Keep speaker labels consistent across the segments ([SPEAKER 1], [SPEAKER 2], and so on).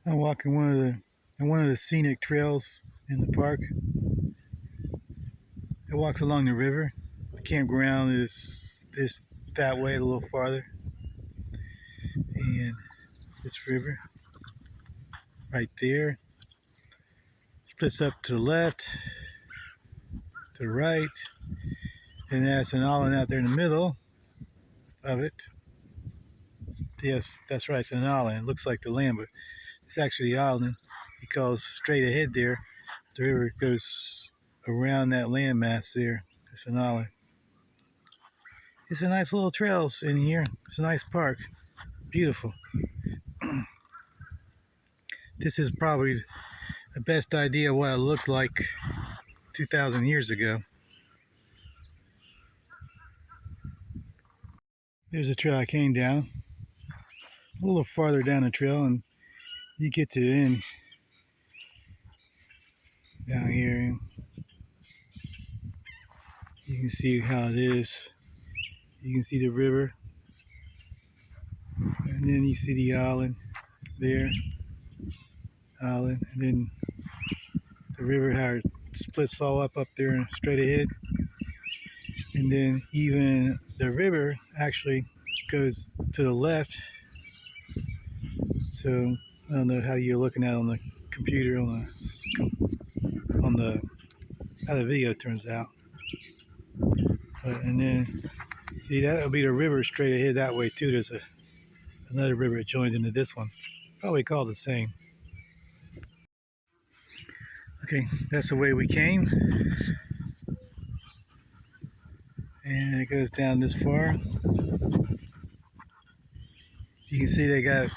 [SPEAKER 1] I'm walking one of the scenic trails in the park. It walks along the river. The campground is that way a little farther, and this river right there splits up to the left, to the right, and that's an island out there in the middle of it. Yes, that's right, it's an island. It looks like the land, but it's actually the island because straight ahead there, the river goes around that landmass there. It's an island. It's a nice little trails in here. It's a nice park. Beautiful. This is probably the best idea of what it looked like 2,000 years ago. There's a trail I came down. A little farther down the trail and you get to the end down here. You can see how it is. You can see the river. And then you see the island there. Island. And then the river, how it splits all up there and straight ahead. And then even the river actually goes to the left. So I don't know how you're looking at it on the computer, on the how the video turns out. And then see, that'll be the river straight ahead that way too. There's another river that joins into this one. Probably called the same. Okay, that's the way we came. And it goes down this far. You can see they got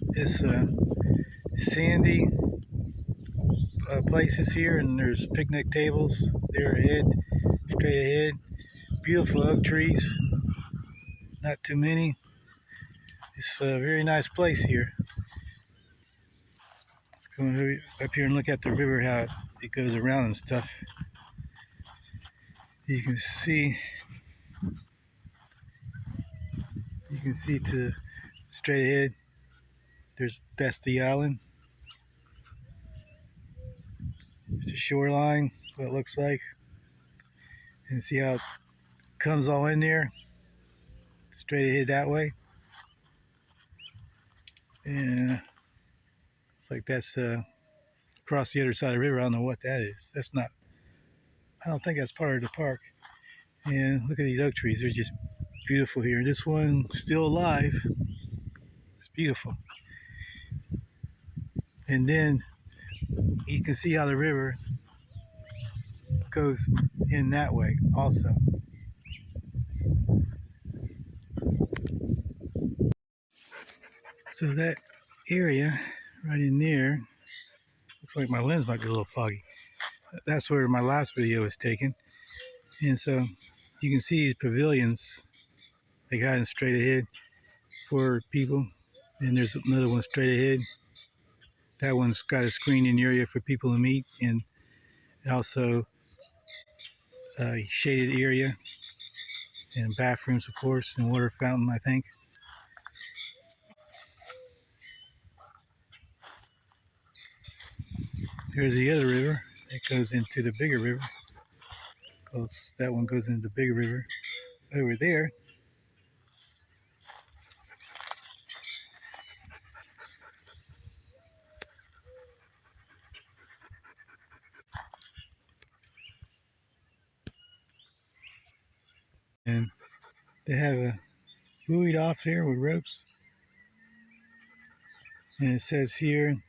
[SPEAKER 1] this sandy places here, and there's picnic tables there ahead, straight ahead. Beautiful oak trees, not too many. It's a very nice place here. Let's go up here and look at the river, how it goes around and stuff. You can see to straight ahead. That's the island. It's the shoreline, what it looks like. And see how it comes all in there, straight ahead that way. And it's like that's across the other side of the river. I don't know what that is. I don't think that's part of the park. And look at these oak trees. They're just beautiful here. This one still alive. It's beautiful. And then you can see how the river goes in that way also. So that area right in there, looks like my lens might be a little foggy. That's where my last video was taken. And so you can see these pavilions. They got them straight ahead for people. And there's another one straight ahead. That one's got a screening area for people to meet, and also a shaded area and bathrooms, of course, and water fountain, I think. Here's the other river that goes into the bigger river. That one goes into the bigger river over there. And they have a buoyed off there with ropes. And it says here, it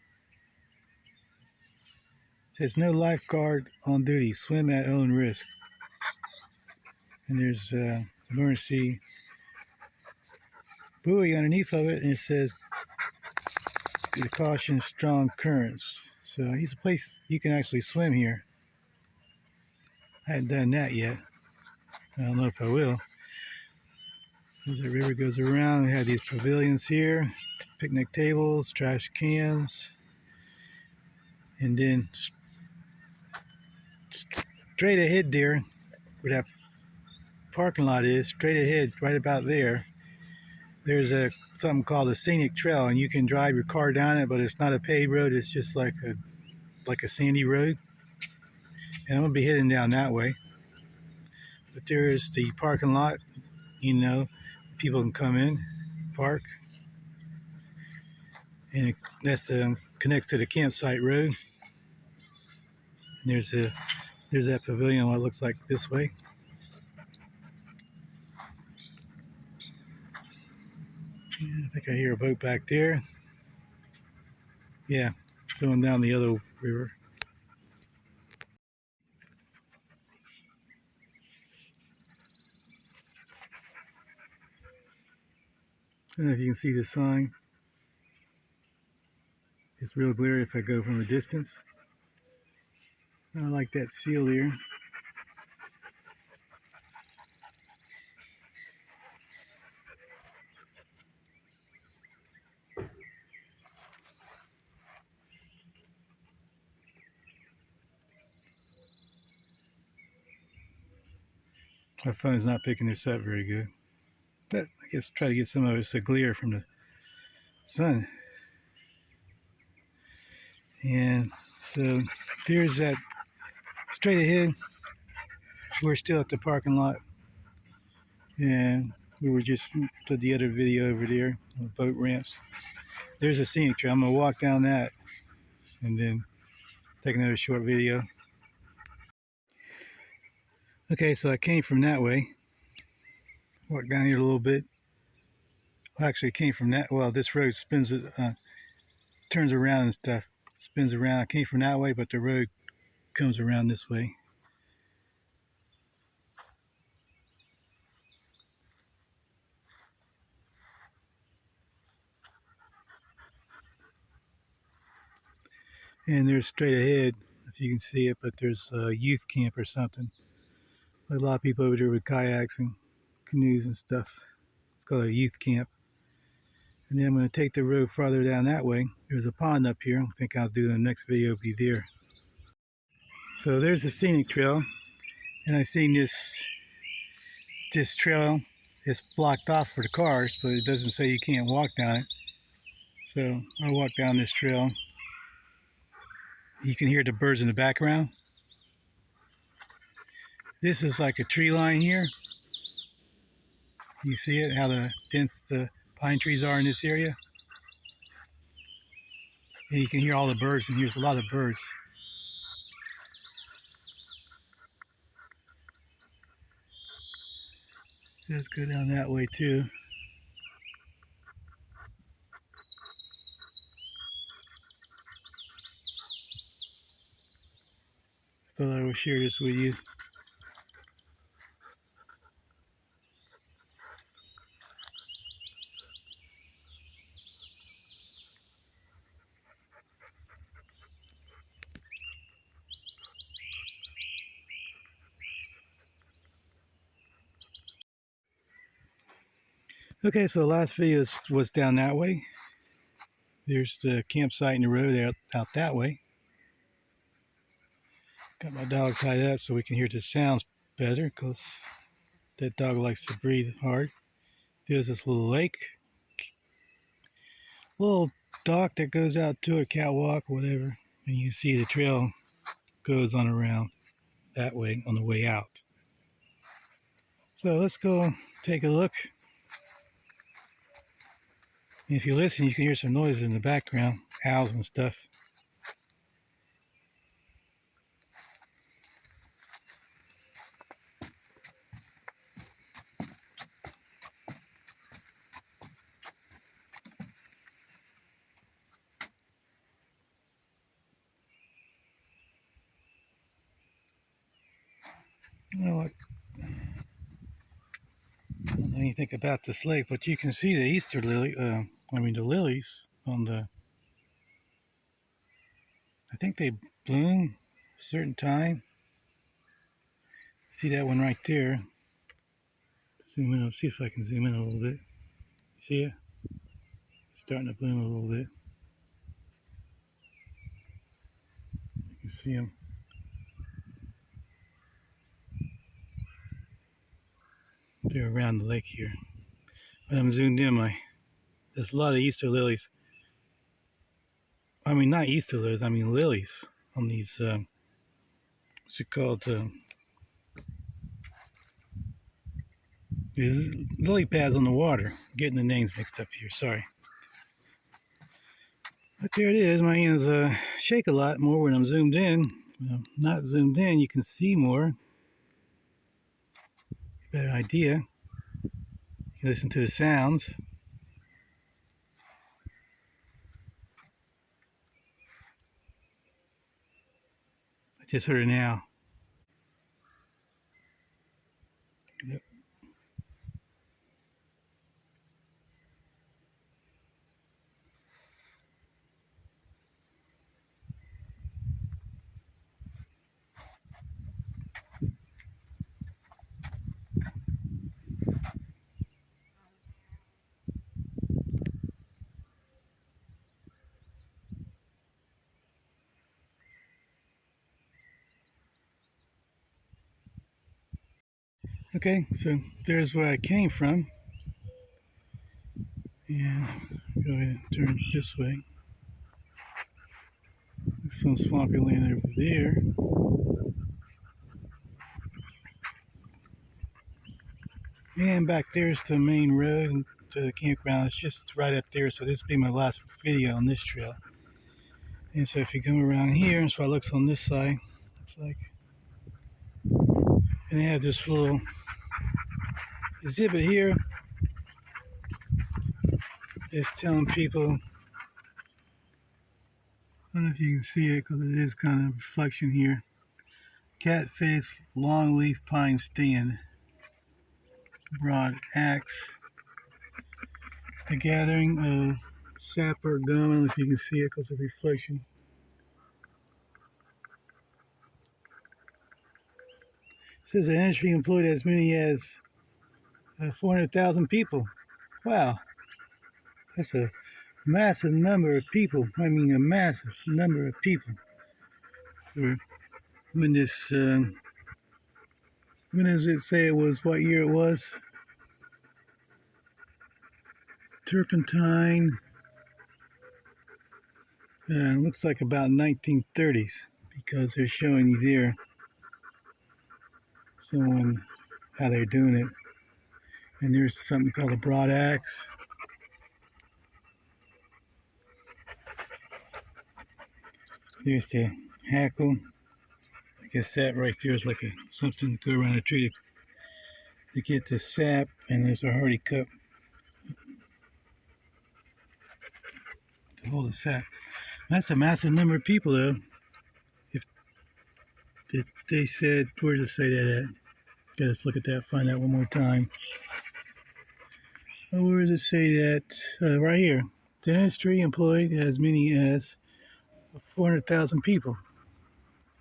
[SPEAKER 1] says no lifeguard on duty, swim at own risk. And there's emergency buoy underneath of it, and it says to caution strong currents. So it's a place you can actually swim here. I haven't done that yet. I don't know if I will. As the river goes around, we have these pavilions here, picnic tables, trash cans, and then straight ahead there, where that parking lot is, straight ahead, right about there, there's something called a scenic trail, and you can drive your car down it, but it's not a paved road. It's just like a sandy road. And I'm gonna be heading down that way. But there's the parking lot. People can come in, park, and that's connects to the campsite road. And there's that pavilion. What it looks like this way. Yeah, I think I hear a boat back there. Yeah, going down the other river. I don't know if you can see the sign. It's real blurry if I go from a distance. I like that seal there. My phone's not picking this up very good. But I guess try to get some of the glare from the sun. And so there's that straight ahead. We're still at the parking lot. And we were just to the other video over there, boat ramps. There's a scenic trail. I'm gonna walk down that and then take another short video. Okay, so I came from that way. Walked down here a little bit. Well, actually, it came from that. Well, this road spins, turns around and stuff. Spins around. I came from that way, but the road comes around this way. And there's straight ahead, if you can see it, but there's a youth camp or something. A lot of people over there with kayaks and canoes and stuff. It's called a youth camp. And then I'm going to take the road farther down that way. There's a pond up here. I think I'll do the next video be there. So there's the scenic trail. And I've seen this trail is blocked off for the cars, but it doesn't say you can't walk down it. So I'll walk down this trail. You can hear the birds in the background. This is like a tree line here. You see it, how dense the pine trees are in this area? And you can hear all the birds, and here's a lot of birds. Let's go down that way too. Thought I would share this with you. Okay, so the last video was down that way. There's the campsite and the road out that way. Got my dog tied up so we can hear the sounds better, because that dog likes to breathe hard. There's this little lake. Little dock that goes out to a catwalk, whatever. And you see the trail goes on around that way on the way out. So let's go take a look. And if you listen, you can hear some noises in the background, owls and stuff. You know what? I don't know anything about this lake, but you can see the Easter lily, the lilies on the, I think they bloom a certain time. See that one right there. Zoom in, let's see if I can zoom in a little bit. See it? It's starting to bloom a little bit. You can see them. They're around the lake here. But I'm zoomed in, my There's a lot of Easter lilies. I mean, not Easter lilies. I mean lilies on these. What's it called? These lily pads on the water. Getting the names mixed up here. Sorry. But there it is. My hands shake a lot more when I'm zoomed in. When I'm not zoomed in, you can see more. Better idea. You listen to the sounds. I just heard it now. Yep. Okay, so there's where I came from. Yeah, go ahead and turn this way. There's some swampy land over there. And back there's the main road to the campground. It's just right up there, so this will be my last video on this trail. And so if you come around here, that's what it looks on this side. It's like, and they have this little exhibit here. It's telling people, I don't know if you can see it because it is kind of reflection here. Catface longleaf pine stand, broad axe, a gathering of sapper gum. I don't know if you can see it because of reflection. It says the industry employed as many as 400,000 people. Wow, that's a massive number of people. I mean, a massive number of people. For when this, when does it say it was? What year it was? Turpentine. Looks like about 1930s because they're showing you there someone how they're doing it. And there's something called a broad axe. There's the hackle. I guess that right there is like a something to go around a tree to get the sap. And there's a hardy cup to hold the sap. That's a massive number of people, though. If they said, where does it say that at? Let's look at that, find that one more time. Oh, where does it say that? Right here. The industry employed as many as 400,000 people,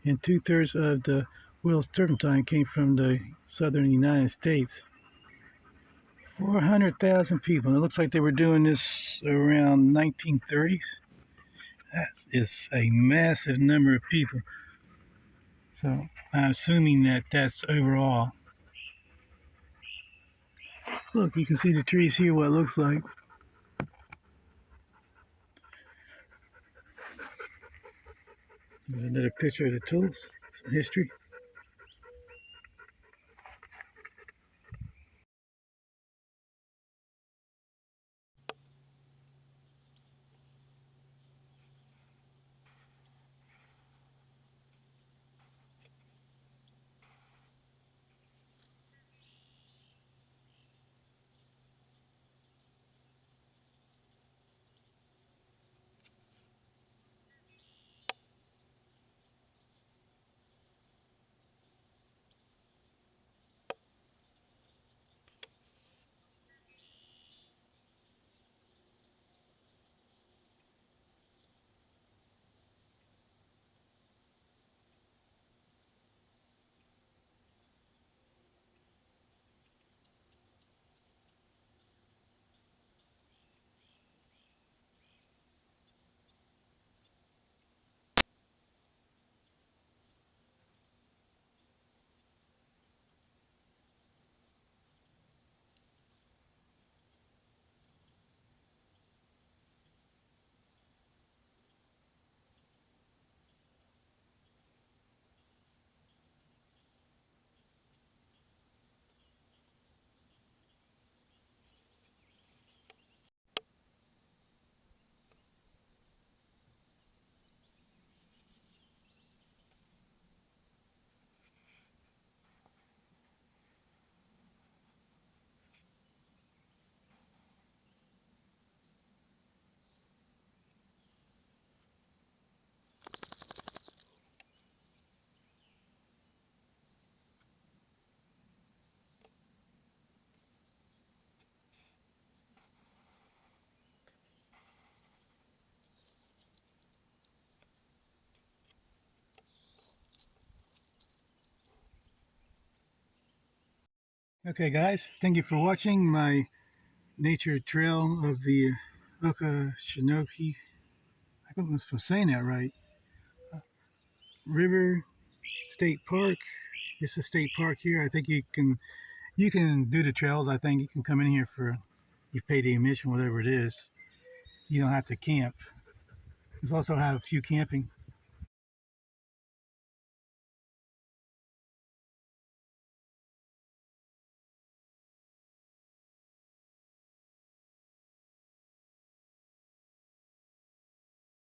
[SPEAKER 1] and 2/3 of the world's turpentine came from the southern United States. 400,000 people. And it looks like they were doing this around 1930s. That is a massive number of people. So I'm assuming that that's overall. Look, you can see the trees here, what it looks like. There's another picture of the tools, some history. Okay, guys, thank you for watching my nature trail of the Ochlockonee. I don't know if I'm saying that right. River State Park. It's a state park here. I think you can do the trails. I think you can come in here for you pay the admission, whatever it is. You don't have to camp. There's also have a few camping